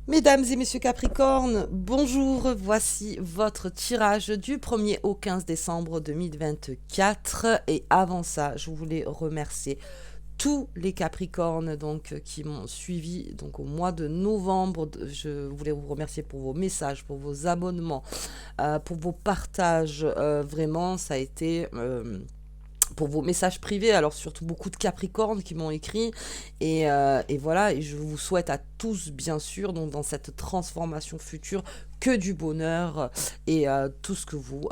Mesdames et messieurs Capricorne, bonjour, voici votre tirage du 1er au 15 décembre 2024. Et avant ça, je voulais remercier tous les Capricornes qui m'ont suivi au mois de novembre. Je voulais vous remercier pour vos messages, pour vos abonnements, pour vos partages. Vraiment, ça a été... pour vos messages privés, alors surtout beaucoup de Capricornes qui m'ont écrit, et voilà, et je vous souhaite à tous, bien sûr, donc dans cette transformation future, que du bonheur et tout ce que vous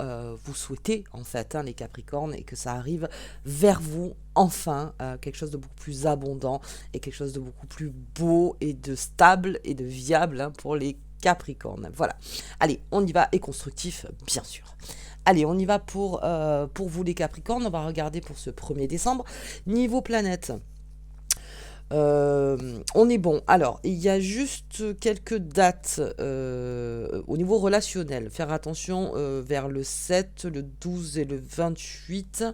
souhaitez, en fait, hein, les Capricornes, et que ça arrive vers vous, enfin, quelque chose de beaucoup plus abondant, et quelque chose de beaucoup plus beau, et de stable, et de viable, hein, pour les Capricornes. Voilà. Allez, on y va, et constructif, bien sûr. Allez, on y va pour vous les Capricornes. On va regarder pour ce 1er décembre. Niveau planète, on est bon. Alors, il y a juste quelques dates au niveau relationnel. Faire attention vers le 7, le 12 et le 28.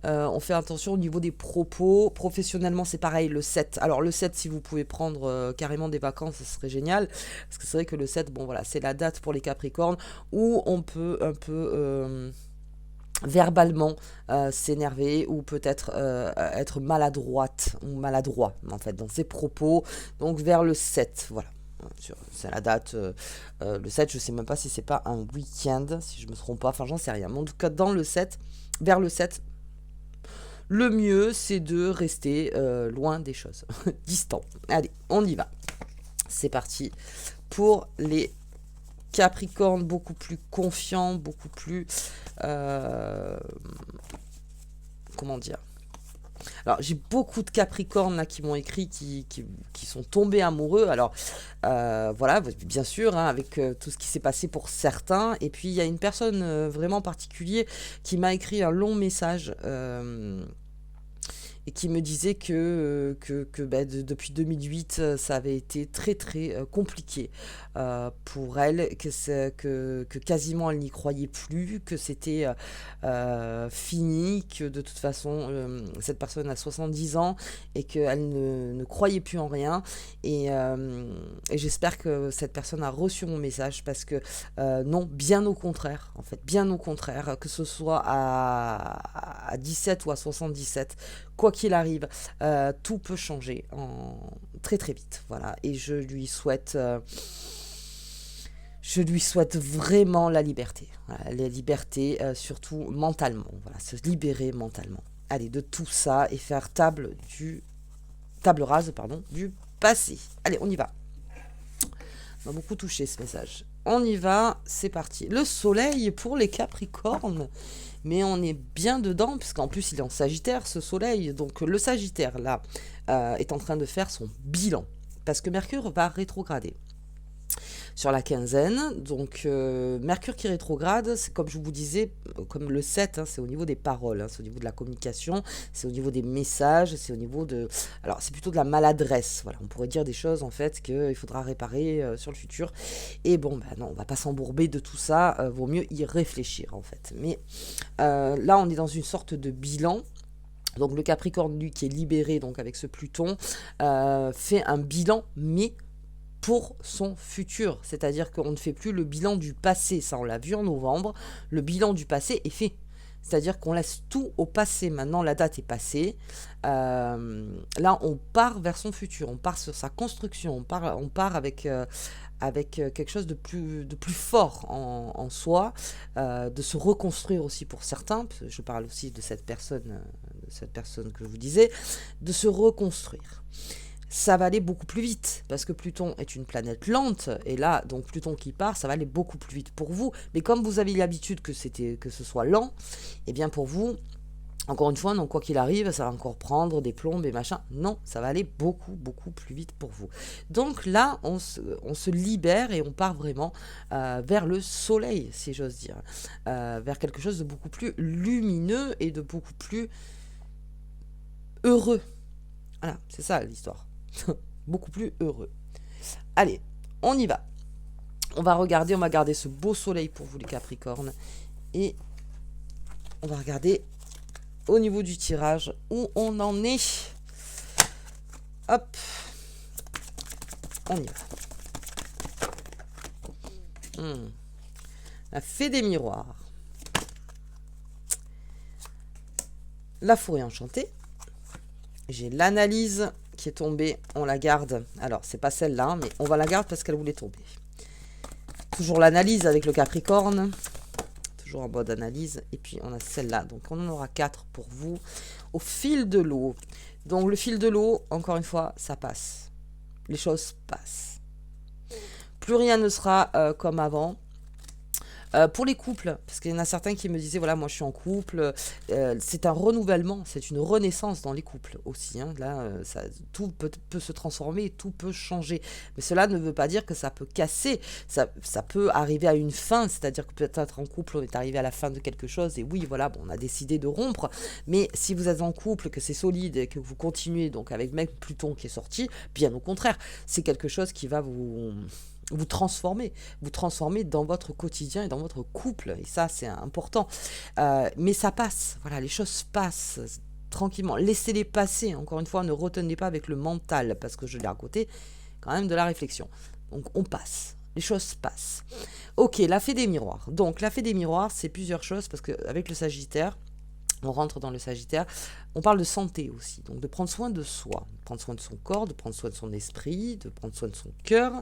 On fait attention au niveau des propos. Professionnellement, c'est pareil, le 7. Alors, le 7, si vous pouvez prendre carrément des vacances, ce serait génial. Parce que c'est vrai que le 7, bon voilà, c'est la date pour les Capricornes où on peut un peu verbalement s'énerver ou peut-être être maladroite ou maladroit en fait dans ses propos. Donc, vers le 7, voilà. C'est la date, le 7, je sais même pas si c'est pas un week-end, si je me trompe pas, enfin j'en sais rien. Mais en tout cas, dans le 7, vers le 7, le mieux, c'est de rester loin des choses, distant. Allez, on y va. C'est parti pour les Capricornes, beaucoup plus confiants, beaucoup plus... comment dire? Alors, j'ai beaucoup de Capricornes là, qui m'ont écrit, qui sont tombés amoureux. Alors, voilà, bien sûr, hein, avec tout ce qui s'est passé pour certains. Et puis, il y a une personne vraiment particulière qui m'a écrit un long message et qui me disait que depuis 2008, ça avait été très très compliqué pour elle, que quasiment elle n'y croyait plus, que c'était fini, que de toute façon cette personne a 70 ans et qu'elle ne croyait plus en rien. Et j'espère que cette personne a reçu mon message parce que non, bien au contraire, en fait, bien au contraire, que ce soit à 17 ou à 77, quoi qu'il arrive, tout peut changer très très vite. Voilà. Et je lui souhaite vraiment la liberté. Voilà, la liberté, surtout mentalement. Voilà, se libérer mentalement. Allez, de tout ça et faire table rase, pardon, du passé. Allez, on y va. Ça m'a beaucoup touché ce message. On y va, c'est parti. Le soleil pour les Capricornes. Mais on est bien dedans, puisqu'en plus il est en Sagittaire, ce soleil. Donc le Sagittaire, là, est en train de faire son bilan. Parce que Mercure va rétrograder sur la quinzaine. Donc Mercure qui rétrograde, c'est comme je vous disais, comme le 7, hein, c'est au niveau des paroles, hein, c'est au niveau de la communication, c'est au niveau des messages, c'est au niveau de... Alors c'est plutôt de la maladresse, voilà, on pourrait dire des choses en fait qu'il faudra réparer sur le futur. Et bon, bah non, on va pas s'embourber de tout ça, vaut mieux y réfléchir en fait. Mais là on est dans une sorte de bilan. Donc le Capricorne, lui, qui est libéré donc avec ce Pluton, fait un bilan, mais pour son futur. C'est-à-dire qu'on ne fait plus le bilan du passé. Ça, on l'a vu en novembre. Le bilan du passé est fait. C'est-à-dire qu'on laisse tout au passé. Maintenant, la date est passée. Là, on part vers son futur. On part sur sa construction. On part avec quelque chose de plus fort en soi, de se reconstruire aussi pour certains. Je parle aussi de cette personne que je vous disais, de se reconstruire. Ça va aller beaucoup plus vite, parce que Pluton est une planète lente, et là, donc Pluton qui part, ça va aller beaucoup plus vite pour vous. Mais comme vous avez l'habitude que ce soit lent, et bien pour vous, encore une fois, non, quoi qu'il arrive, ça va encore prendre des plombes et machin. Non, ça va aller beaucoup, beaucoup plus vite pour vous. Donc là, on se libère et on part vraiment vers le soleil, si j'ose dire. Vers quelque chose de beaucoup plus lumineux et de beaucoup plus heureux. Voilà, c'est ça l'histoire. Beaucoup plus heureux. Allez, on y va. On va garder ce beau soleil pour vous les Capricornes. Et on va regarder au niveau du tirage où on en est. Hop. On y va. La fée des miroirs. La forêt enchantée. J'ai l'analyse qui est tombée. On la garde. Alors, c'est pas celle-là, mais on va la garder parce qu'elle voulait tomber. Toujours l'analyse avec le Capricorne. Toujours en mode analyse. Et puis, on a celle-là. Donc, on en aura 4 pour vous. Au fil de l'eau. Donc, le fil de l'eau, encore une fois, ça passe. Les choses passent. Plus rien ne sera comme avant. Pour les couples, parce qu'il y en a certains qui me disaient, voilà, moi je suis en couple, c'est un renouvellement, c'est une renaissance dans les couples aussi. Hein. Là, tout peut se transformer, tout peut changer. Mais cela ne veut pas dire que ça peut casser, ça peut arriver à une fin, c'est-à-dire que peut-être en couple, on est arrivé à la fin de quelque chose, et oui, voilà, bon, on a décidé de rompre, mais si vous êtes en couple, que c'est solide, et que vous continuez, donc avec même Pluton qui est sorti, bien au contraire, c'est quelque chose qui va vous transformer dans votre quotidien et dans votre couple, et ça c'est important, mais ça passe, voilà, les choses passent tranquillement, laissez-les passer, encore une fois, ne retenez pas avec le mental, parce que je l'ai à côté, quand même de la réflexion, donc on passe, les choses passent. Ok, la fée des miroirs, donc la fée des miroirs, c'est plusieurs choses, parce qu'avec le Sagittaire, on rentre dans le Sagittaire, on parle de santé aussi, donc de prendre soin de soi, de prendre soin de son corps, de prendre soin de son esprit, de prendre soin de son cœur,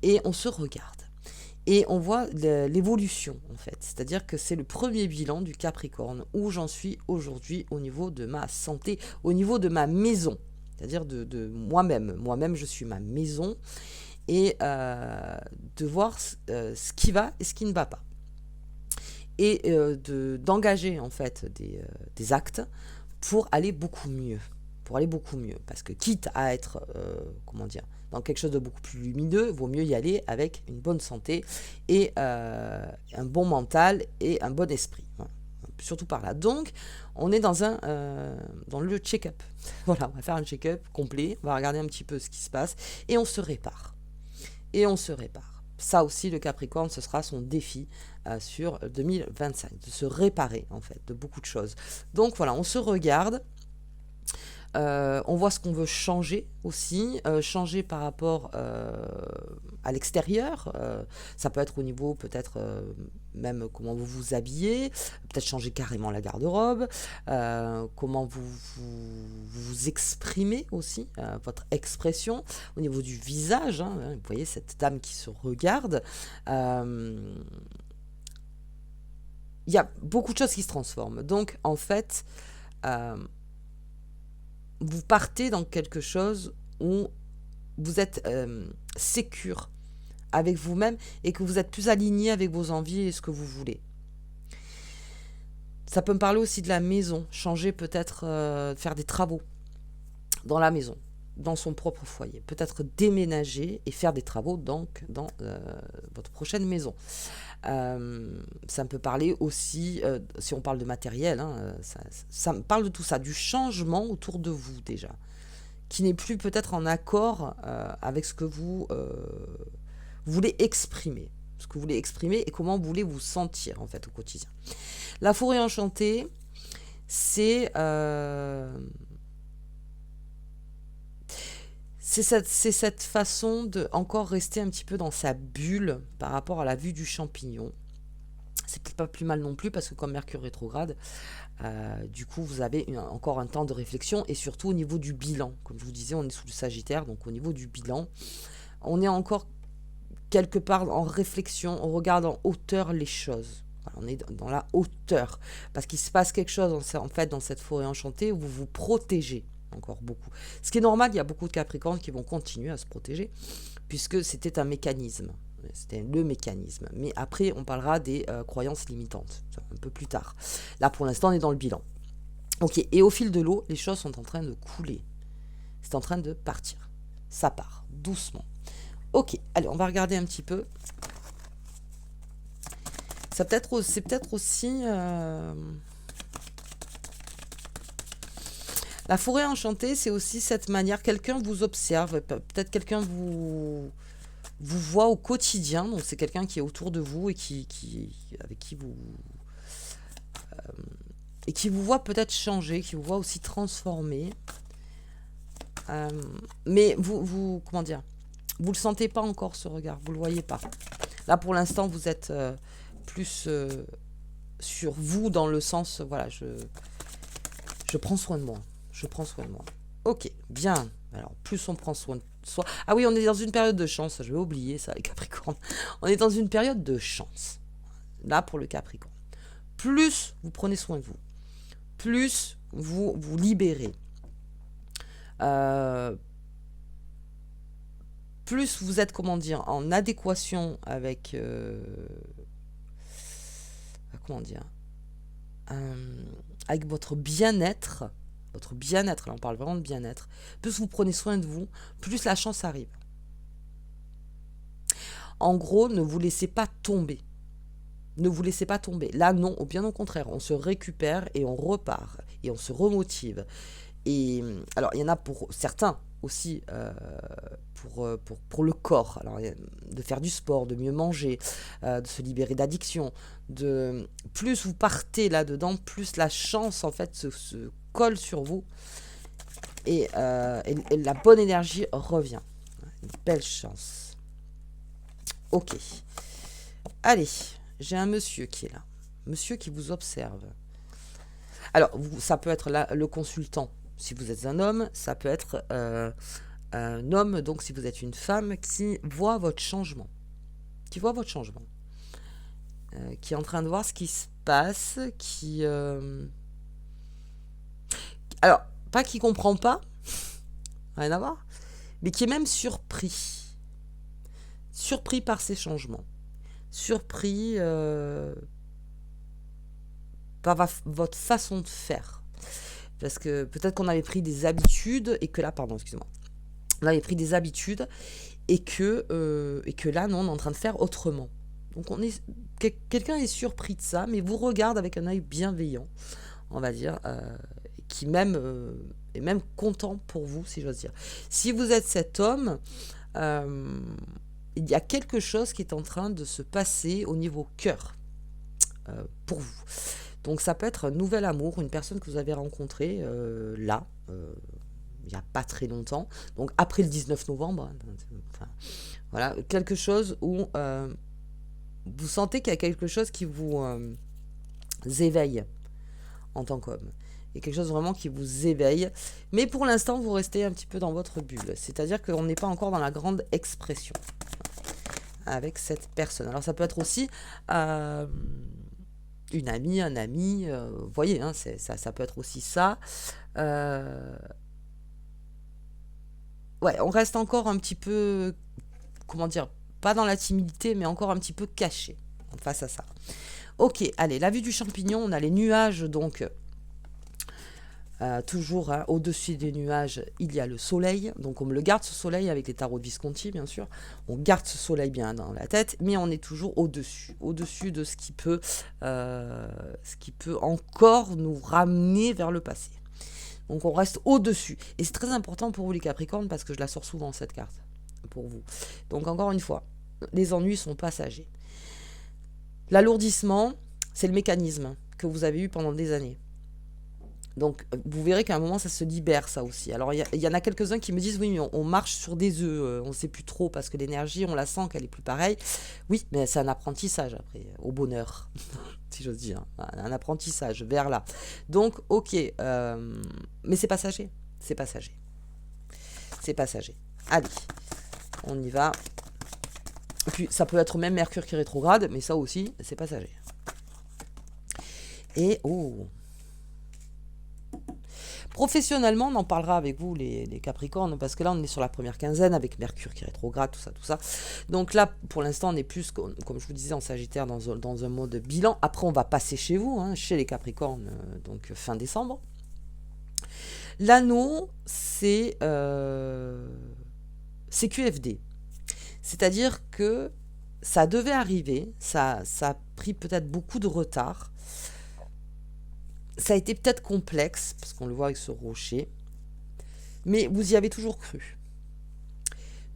et on se regarde. Et on voit l'évolution, en fait, c'est-à-dire que c'est le premier bilan du Capricorne, où j'en suis aujourd'hui au niveau de ma santé, au niveau de ma maison, c'est-à-dire de moi-même. Moi-même, je suis ma maison, et de voir ce qui va et ce qui ne va pas. Et d'engager en fait des actes pour aller beaucoup mieux. Parce que quitte à être, dans quelque chose de beaucoup plus lumineux, vaut mieux y aller avec une bonne santé et un bon mental et un bon esprit. Voilà. Surtout par là. Donc, on est dans le check-up. Voilà, on va faire un check-up complet, on va regarder un petit peu ce qui se passe et on se répare. Ça aussi, le Capricorne, ce sera son défi sur 2025, de se réparer en fait, de beaucoup de choses. Donc voilà, on se regarde, on voit ce qu'on veut changer aussi, changer par rapport à l'extérieur, ça peut être au niveau peut-être même comment vous vous habillez, peut-être changer carrément la garde-robe, comment vous exprimez aussi, votre expression au niveau du visage, hein, vous voyez cette dame qui se regarde, il y a beaucoup de choses qui se transforment, donc en fait vous partez dans quelque chose où vous êtes sécure avec vous-même et que vous êtes plus aligné avec vos envies et ce que vous voulez. Ça peut me parler aussi de la maison, changer peut-être, faire des travaux dans la maison, dans son propre foyer, peut-être déménager et faire des travaux donc dans votre prochaine maison. Ça me peut parler aussi, si on parle de matériel, hein, ça me parle de tout ça, du changement autour de vous déjà, qui n'est plus peut-être en accord avec ce que vous voulez exprimer. Ce que vous voulez exprimer et comment vous voulez vous sentir en fait au quotidien. La forêt enchantée, c'est cette façon de encore rester un petit peu dans sa bulle par rapport à la vue du champignon. C'est peut-être pas plus mal non plus parce que comme Mercure rétrograde, du coup vous avez encore un temps de réflexion et surtout au niveau du bilan. Comme je vous disais, on est sous le Sagittaire, donc au niveau du bilan, on est encore quelque part en réflexion, on regarde en hauteur les choses. Voilà, on est dans la hauteur parce qu'il se passe quelque chose en fait dans cette forêt enchantée où vous vous protégez encore beaucoup. Ce qui est normal, il y a beaucoup de Capricornes qui vont continuer à se protéger puisque c'était un mécanisme. C'était le mécanisme. Mais après, on parlera des croyances limitantes un peu plus tard. Là, pour l'instant, on est dans le bilan. Ok, et au fil de l'eau, les choses sont en train de couler. C'est en train de partir. Ça part, doucement. Ok, allez, on va regarder un petit peu. C'est peut-être aussi... La forêt enchantée, c'est aussi cette manière, quelqu'un vous observe, peut-être quelqu'un vous voit au quotidien, donc c'est quelqu'un qui est autour de vous et avec qui vous voit peut-être changer, qui vous voit aussi transformer. Mais vous le sentez pas encore ce regard, vous le voyez pas. Là, pour l'instant, vous êtes plus sur vous dans le sens, voilà, je prends soin de moi. Je prends soin de moi. Ok, bien. Alors, plus on prend soin de soi. Ah oui, on est dans une période de chance. Je vais oublier ça, les Capricornes. On est dans une période de chance. Là, pour le Capricorne. Plus vous prenez soin de vous, plus vous vous libérez. Euh, plus vous êtes, comment dire, en adéquation avec... comment dire avec votre bien-être. Votre bien-être, là on parle vraiment de bien-être. Plus vous prenez soin de vous, plus la chance arrive. En gros, ne vous laissez pas tomber. Ne vous laissez pas tomber. Là, non, bien au contraire, on se récupère et on repart. Et on se remotive. Et alors, il y en a pour certains aussi pour le corps. Alors, de faire du sport, de mieux manger, de se libérer d'addiction. Plus vous partez là-dedans, plus la chance, en fait, se colle sur vous. Et la bonne énergie revient. Une belle chance. Ok. Allez, j'ai un monsieur qui est là. Monsieur qui vous observe. Alors, ça peut être le consultant si vous êtes un homme. Ça peut être un homme, donc si vous êtes une femme, qui voit votre changement. Qui voit votre changement. Qui est en train de voir ce qui se passe. Alors, pas qui comprend pas. Rien à voir. Mais qui est même surpris. Surpris par ces changements. Surpris par votre façon de faire. Parce que peut-être qu'on avait pris des habitudes et que là, pardon, excusez-moi, on avait pris des habitudes et que là, non, on est en train de faire autrement. Donc quelqu'un est surpris de ça, mais vous regarde avec un œil bienveillant, on va dire, qui même est même content pour vous, si j'ose dire. Si vous êtes cet homme, il y a quelque chose qui est en train de se passer au niveau cœur pour vous. Donc ça peut être un nouvel amour, une personne que vous avez rencontrée là, il n'y a pas très longtemps, donc après le 19 novembre, enfin, voilà, quelque chose où vous sentez qu'il y a quelque chose qui vous éveille en tant qu'homme. Il y a quelque chose vraiment qui vous éveille, mais pour l'instant vous restez un petit peu dans votre bulle, c'est-à-dire qu'on n'est pas encore dans la grande expression avec cette personne. Alors ça peut être aussi une amie, un ami, vous voyez, hein, ça peut être aussi ça. Ouais, on reste encore un petit peu, comment dire, pas dans la timidité, mais encore un petit peu caché face à ça. Ok, allez, la vue du champignon, on a les nuages, donc toujours hein, au-dessus des nuages, il y a le soleil. Donc on le garde ce soleil avec les tarots de Visconti, bien sûr. On garde ce soleil bien dans la tête, mais on est toujours au-dessus de ce qui peut encore nous ramener vers le passé. Donc on reste au-dessus. Et c'est très important pour vous les Capricornes, parce que je la sors souvent cette carte, pour vous. Donc encore une fois, les ennuis sont passagers. L'alourdissement, c'est le mécanisme que vous avez eu pendant des années. Donc, vous verrez qu'à un moment, ça se libère, ça aussi. Alors, il y en a quelques-uns qui me disent, oui, mais on marche sur des œufs, on ne sait plus trop, parce que l'énergie, on la sent qu'elle est plus pareille. Oui, mais c'est un apprentissage, après, au bonheur, si j'ose dire. Un apprentissage vers là. Donc, ok, mais c'est passager. C'est passager. C'est passager. Allez, on y va. Et puis, ça peut être même Mercure qui rétrograde, mais ça aussi, c'est passager. Et, oh... Professionnellement, on en parlera avec vous, les Capricornes, parce que là, on est sur la première quinzaine avec Mercure qui rétrograde, tout ça. Donc là, pour l'instant, on est plus, comme je vous disais, en Sagittaire, dans un mode bilan. Après, on va passer chez vous, hein, chez les Capricornes, donc fin décembre. L'anneau, c'est QFD. C'est-à-dire que ça devait arriver, ça a pris peut-être beaucoup de retard. Ça a été peut-être complexe, parce qu'on le voit avec ce rocher, mais vous y avez toujours cru.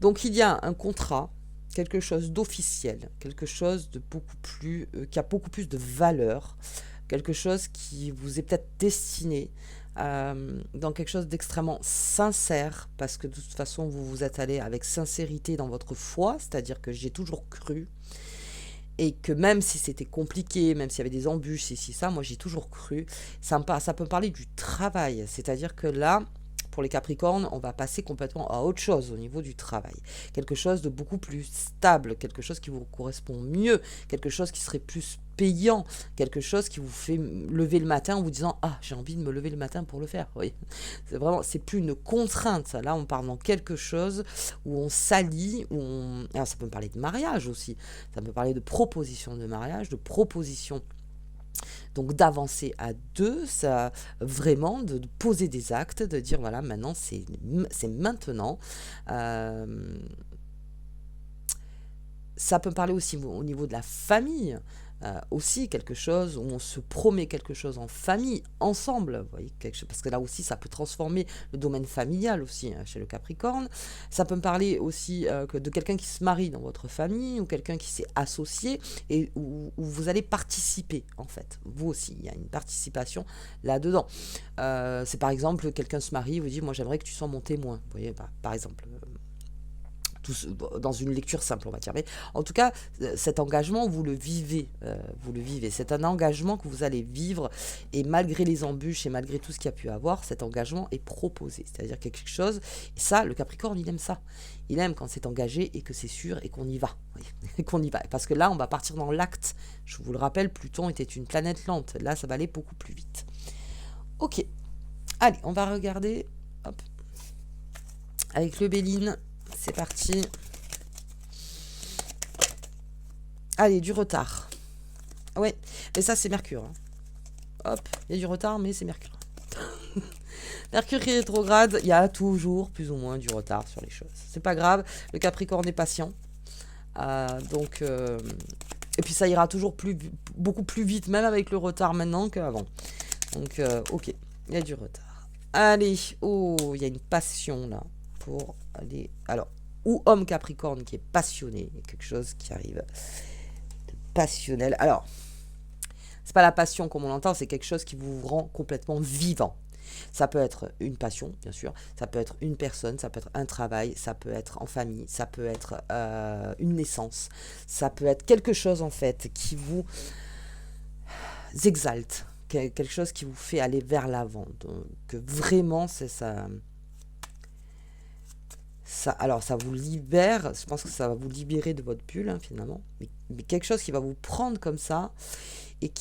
Donc il y a un contrat, quelque chose d'officiel, quelque chose de beaucoup plus, qui a beaucoup plus de valeur, quelque chose qui vous est peut-être destiné dans quelque chose d'extrêmement sincère, parce que de toute façon vous vous êtes allé avec sincérité dans votre foi, c'est-à-dire que j'y ai toujours cru. Et que même si c'était compliqué, même s'il y avait des embûches, si, ça, moi j'ai toujours cru, ça peut parler du travail. C'est-à-dire que là, pour les Capricornes, on va passer complètement à autre chose au niveau du travail. Quelque chose de beaucoup plus stable, quelque chose qui vous correspond mieux, quelque chose qui serait plus payant, quelque chose qui vous fait lever le matin en vous disant ah j'ai envie de me lever le matin pour le faire. Oui, c'est plus une contrainte. Là on parle dans quelque chose où on s'allie, alors ça peut me parler de mariage aussi, ça peut parler de proposition de mariage, de proposition donc d'avancer à deux, ça vraiment de poser des actes, de dire voilà maintenant c'est maintenant. Euh, Ça peut me parler aussi au niveau de la famille, aussi quelque chose où on se promet quelque chose en famille, ensemble, vous voyez, parce que là aussi ça peut transformer le domaine familial aussi chez le Capricorne. Ça peut me parler aussi de quelqu'un qui se marie dans votre famille ou quelqu'un qui s'est associé et où vous allez participer en fait, vous aussi, il y a une participation là-dedans. C'est par exemple quelqu'un se marie, vous dit moi j'aimerais que tu sois mon témoin, vous voyez, par exemple. Dans une lecture simple, on va dire. Mais en tout cas, cet engagement, vous le vivez. C'est un engagement que vous allez vivre. Et malgré les embûches et malgré tout ce qu'il y a pu avoir, cet engagement est proposé. C'est-à-dire quelque chose. Et ça, le Capricorne, il aime ça. Il aime quand c'est engagé et que c'est sûr et qu'on y va. Qu'on y va. Parce que là, on va partir dans l'acte. Je vous le rappelle, Pluton était une planète lente. Là, ça va aller beaucoup plus vite. Ok. Allez, on va regarder. Hop. Avec le Béline. C'est parti. Allez, du retard. Ouais, mais ça c'est Mercure. Hop, il y a du retard, mais c'est Mercure. Mercure qui est rétrograde, il y a toujours plus ou moins du retard sur les choses. C'est pas grave, le Capricorne est patient. Et puis ça ira toujours beaucoup plus vite, même avec le retard maintenant qu'avant. Donc, ok, il y a du retard. Allez, oh, il y a une passion là. Pour aller. Alors, ou homme Capricorne qui est passionné, quelque chose qui arrive de passionnel. Alors, c'est pas la passion comme on l'entend, c'est quelque chose qui vous rend complètement vivant. Ça peut être une passion, bien sûr, ça peut être une personne, ça peut être un travail, ça peut être en famille, ça peut être une naissance, ça peut être quelque chose en fait qui vous exalte, quelque chose qui vous fait aller vers l'avant. Donc vraiment, c'est ça. Alors, ça vous libère, je pense que ça va vous libérer de votre bulle, hein, finalement, mais quelque chose qui va vous prendre comme ça, et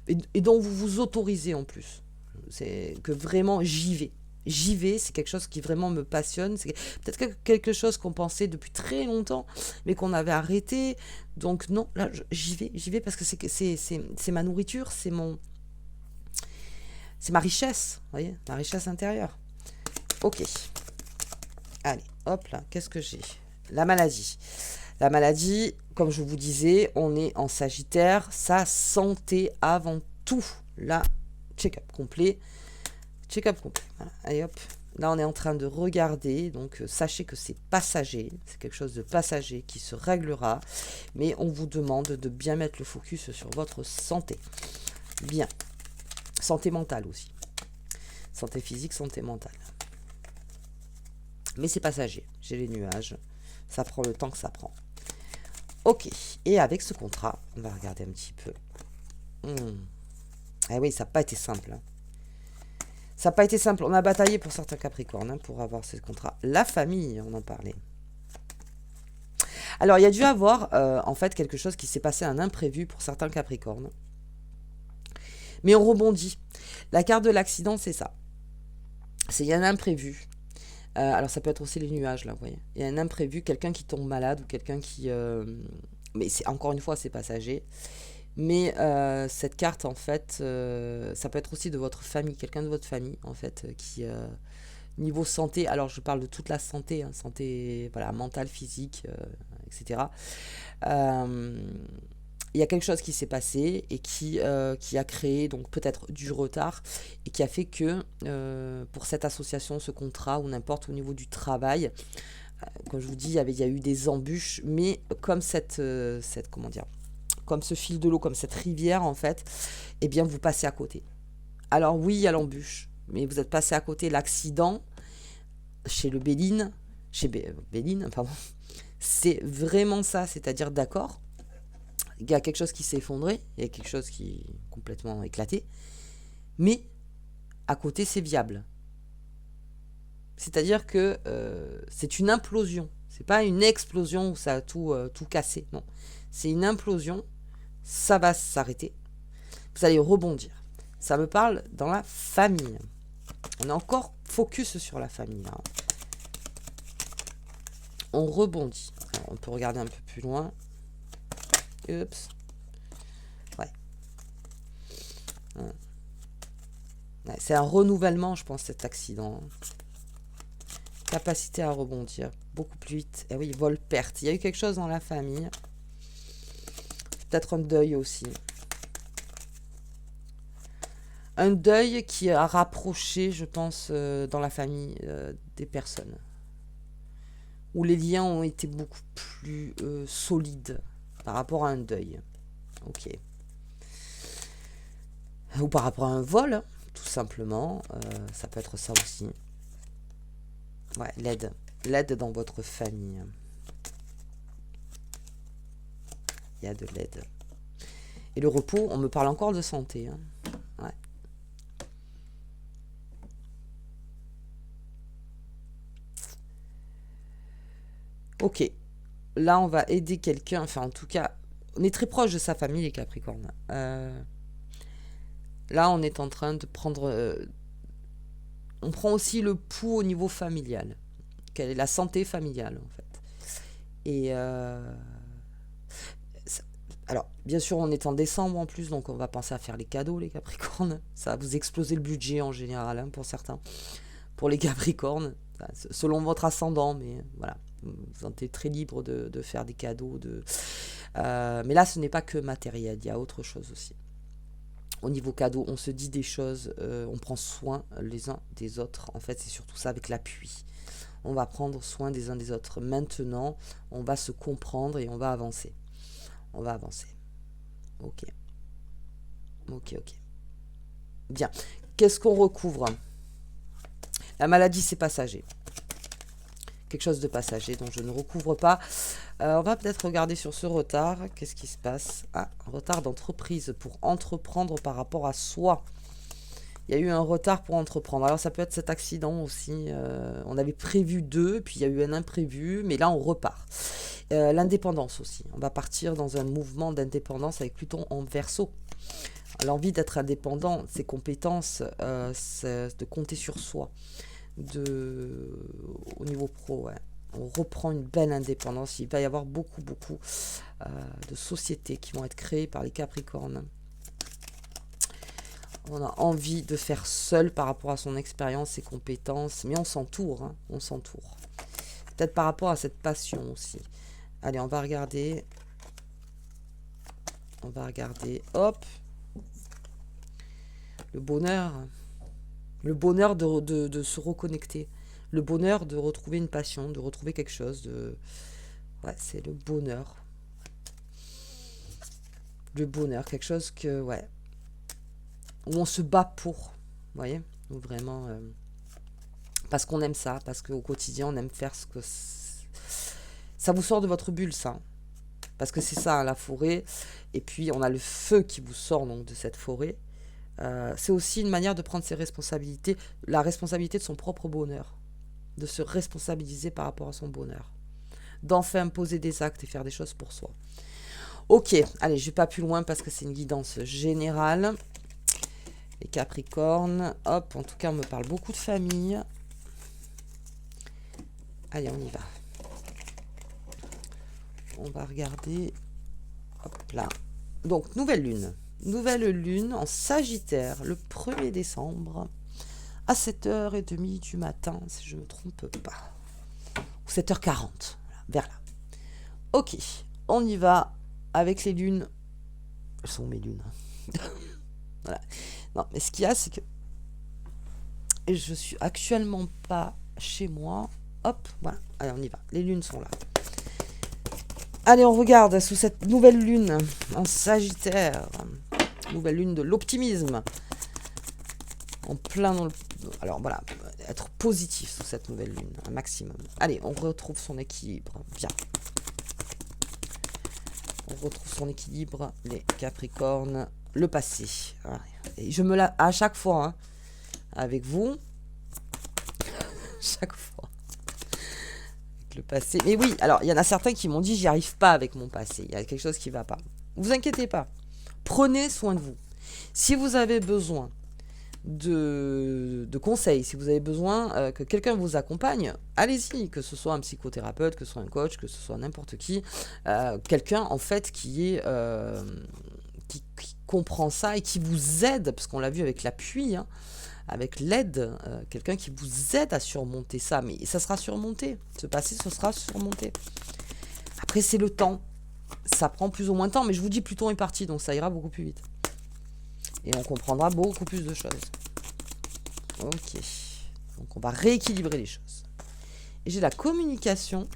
et dont vous vous autorisez en plus. C'est que vraiment, j'y vais. J'y vais, c'est quelque chose qui vraiment me passionne. C'est peut-être quelque chose qu'on pensait depuis très longtemps, mais qu'on avait arrêté. Donc non, là, j'y vais parce que c'est ma nourriture, c'est ma richesse, vous voyez, ma richesse intérieure. Ok. Allez, hop là, qu'est-ce que j'ai? La maladie. La maladie, comme je vous disais, on est en Sagittaire, sa santé avant tout. Là, check-up complet. Check-up complet. Voilà. Allez hop. Là, on est en train de regarder. Donc, sachez que c'est passager. C'est quelque chose de passager qui se réglera. Mais on vous demande de bien mettre le focus sur votre santé. Bien. Santé mentale aussi. Santé physique, santé mentale. Mais c'est passager. J'ai les nuages. Ça prend le temps que ça prend. Ok. Et avec ce contrat, on va regarder un petit peu. Ah oui, ça n'a pas été simple. Hein. Ça n'a pas été simple. On a bataillé pour certains Capricornes pour avoir ce contrat. La famille, on en parlait. Alors, il y a dû avoir, en fait, quelque chose qui s'est passé, un imprévu pour certains Capricornes. Mais on rebondit. La carte de l'accident, c'est ça. Il y a un imprévu. Alors ça peut être aussi les nuages là, vous voyez. Il y a un imprévu, quelqu'un qui tombe malade ou quelqu'un qui... Mais encore une fois, c'est passager. Mais cette carte, en fait, ça peut être aussi de votre famille, quelqu'un de votre famille, en fait, qui... niveau santé, alors je parle de toute la santé, hein, santé voilà, mentale, physique, etc. Il y a quelque chose qui s'est passé et qui a créé donc peut-être du retard et qui a fait que pour cette association, ce contrat ou n'importe au niveau du travail, comme je vous dis, il y a eu des embûches, mais comme comment dire, comme ce fil de l'eau, comme cette rivière en fait, eh bien vous passez à côté. Alors oui, il y a l'embûche, mais vous êtes passé à côté. L'accident chez le Béline, Béline, pardon, C'est vraiment ça, c'est-à-dire d'accord, il y a quelque chose qui s'est effondré, il y a quelque chose qui est complètement éclaté, mais à côté c'est viable. C'est-à-dire que c'est une implosion, c'est pas une explosion où ça a tout cassé, non. C'est une implosion, ça va s'arrêter, vous allez rebondir. Ça me parle dans la famille. On est encore focus sur la famille, là. On rebondit. Alors, on peut regarder un peu plus loin. Oups. Ouais. Ouais, c'est un renouvellement, je pense, cet accident. Capacité à rebondir beaucoup plus vite. Et oui, vol-perte. Il y a eu quelque chose dans la famille. Peut-être un deuil aussi. Un deuil qui a rapproché, je pense, dans la famille des personnes. Où les liens ont été beaucoup plus solides par rapport à un deuil. Ok. Ou par rapport à un vol, tout simplement. Ça peut être ça aussi. Ouais, l'aide. L'aide dans votre famille. Il y a de l'aide. Et le repos, on me parle encore de santé. Hein. Ouais. Ok. Là, on va aider quelqu'un. Enfin, en tout cas, on est très proche de sa famille, les Capricornes. Là, on est en train de prendre... on prend aussi le pouls au niveau familial. Quelle est la santé familiale, en fait. Et... alors, bien sûr, on est en décembre en plus, donc on va penser à faire les cadeaux, les Capricornes. Ça va vous exploser le budget en général, hein, pour certains. Pour les Capricornes, selon votre ascendant, mais voilà. Vous vous sentez très libre de faire des cadeaux. Mais là, ce n'est pas que matériel, il y a autre chose aussi. Au niveau cadeau, on se dit des choses, on prend soin les uns des autres. En fait, c'est surtout ça avec l'appui. On va prendre soin des uns des autres. Maintenant, on va se comprendre et on va avancer. On va avancer. Ok. Ok. Bien. Qu'est-ce qu'on recouvre? La maladie, c'est passager. Quelque chose de passager dont je ne recouvre pas. On va peut-être regarder sur ce retard. Qu'est-ce qui se passe? Ah, retard d'entreprise pour entreprendre par rapport à soi. Il y a eu un retard pour entreprendre. Alors ça peut être cet accident aussi. On avait prévu 2, puis il y a eu un imprévu, mais là on repart. L'indépendance aussi. On va partir dans un mouvement d'indépendance avec Pluton en Verseau. L'envie d'être indépendant, ses compétences, c'est de compter sur soi. Au niveau pro, ouais. On reprend une belle indépendance. Il va y avoir beaucoup de sociétés qui vont être créées par les Capricornes. On a envie de faire seul par rapport à son expérience, ses compétences, mais on s'entoure, hein, on s'entoure. Peut-être par rapport à cette passion aussi. Allez, on va regarder. Hop. Le bonheur. Le bonheur de se reconnecter. Le bonheur de retrouver une passion, de retrouver quelque chose. Ouais, c'est le bonheur. Le bonheur, quelque chose que, ouais, où on se bat pour. Vous voyez? Où vraiment... parce qu'on aime ça, parce qu'au quotidien, on aime faire ce que... Ça vous sort de votre bulle, ça. Parce que c'est ça, hein, la forêt. Et puis, on a le feu qui vous sort donc de cette forêt. C'est aussi une manière de prendre ses responsabilités, la responsabilité de son propre bonheur, de se responsabiliser par rapport à son bonheur, d'enfin poser des actes et faire des choses pour soi. Ok, allez, je vais pas plus loin parce que c'est une guidance générale. Les Capricornes, hop, en tout cas, on me parle beaucoup de famille. Allez, on y va. On va regarder. Hop là. Donc, nouvelle lune. Nouvelle lune en Sagittaire, le 1er décembre, à 7h30 du matin, si je ne me trompe pas. Ou 7h40, voilà, vers là. Ok, on y va avec les lunes. Elles sont mes lunes. Voilà. Non, mais ce qu'il y a, c'est que je suis actuellement pas chez moi. Hop, voilà. Allez, on y va. Les lunes sont là. Allez, on regarde sous cette nouvelle lune en Sagittaire. Nouvelle lune de l'optimisme. En plein dans le... Alors voilà, être positif sous cette nouvelle lune, un maximum. Allez, on retrouve son équilibre. Bien. On retrouve son équilibre, les Capricornes. Le passé. Et je me la... À chaque fois, hein, avec vous. Chaque fois. Avec le passé. Mais oui, alors, il y en a certains qui m'ont dit, j'y arrive pas avec mon passé. Il y a quelque chose qui va pas. Vous inquiétez pas. Prenez soin de vous. Si vous avez besoin de conseils, si vous avez besoin que quelqu'un vous accompagne, allez-y, que ce soit un psychothérapeute, que ce soit un coach, que ce soit n'importe qui, quelqu'un en fait qui est qui comprend ça et qui vous aide, parce qu'on l'a vu avec l'appui, hein, avec l'aide, quelqu'un qui vous aide à surmonter ça, mais ça sera surmonté, ce passé, ce sera surmonté. Après, c'est le temps, ça prend plus ou moins de temps, mais je vous dis, Pluton est parti, donc ça ira beaucoup plus vite. Et on comprendra beaucoup plus de choses. Ok. Donc on va rééquilibrer les choses. Et j'ai la communication.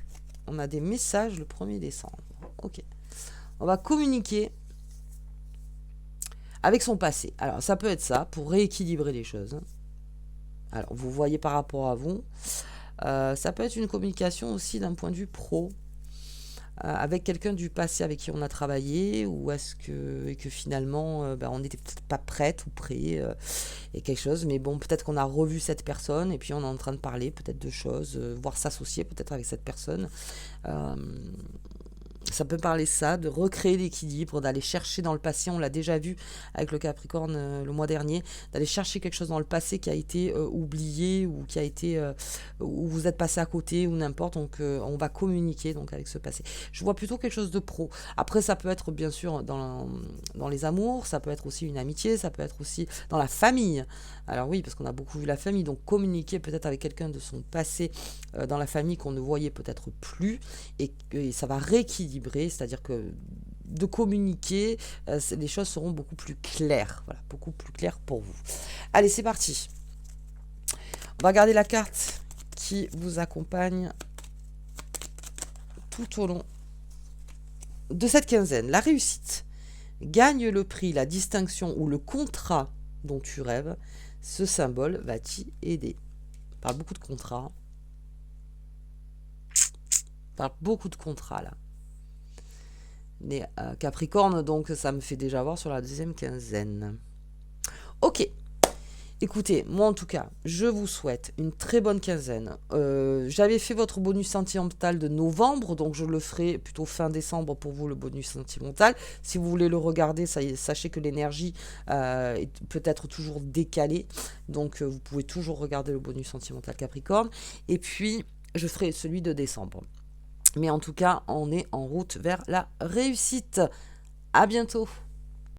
On a des messages le 1er décembre. Ok. On va communiquer avec son passé. Alors ça peut être ça, pour rééquilibrer les choses. Alors vous voyez par rapport à vous. Ça peut être une communication aussi d'un point de vue pro. Avec quelqu'un du passé avec qui on a travaillé, ou est-ce que finalement on n'était peut-être pas prête ou prêt et quelque chose, mais bon, peut-être qu'on a revu cette personne et puis on est en train de parler peut-être de choses, voire s'associer peut-être avec cette personne. Ça peut parler ça, de recréer l'équilibre, d'aller chercher dans le passé, on l'a déjà vu avec le Capricorne le mois dernier, d'aller chercher quelque chose dans le passé qui a été oublié ou qui a été où vous êtes passé à côté ou n'importe, donc on va communiquer donc avec ce passé. Je vois plutôt quelque chose de pro. Après ça peut être bien sûr dans les amours, ça peut être aussi une amitié, ça peut être aussi dans la famille. Alors oui, parce qu'on a beaucoup vu la famille, donc communiquer peut-être avec quelqu'un de son passé dans la famille qu'on ne voyait peut-être plus, et ça va rééquilibrer, c'est-à-dire que de communiquer, les choses seront beaucoup plus claires, voilà, beaucoup plus claires pour vous. Allez, c'est parti. On va regarder la carte qui vous accompagne tout au long de cette quinzaine. La réussite. Gagne le prix, la distinction ou le contrat dont tu rêves. Ce symbole va t'y aider. On parle beaucoup de contrats. On parle beaucoup de contrats là. Les Capricorne, donc ça me fait déjà voir sur la deuxième quinzaine. Ok. Écoutez, moi en tout cas, je vous souhaite une très bonne quinzaine. J'avais fait votre bonus sentimental de novembre, donc je le ferai plutôt fin décembre pour vous, le bonus sentimental. Si vous voulez le regarder, sachez que l'énergie peut être toujours décalée, donc vous pouvez toujours regarder le bonus sentimental Capricorne. Et puis, je ferai celui de décembre. Mais en tout cas, on est en route vers la réussite. À bientôt.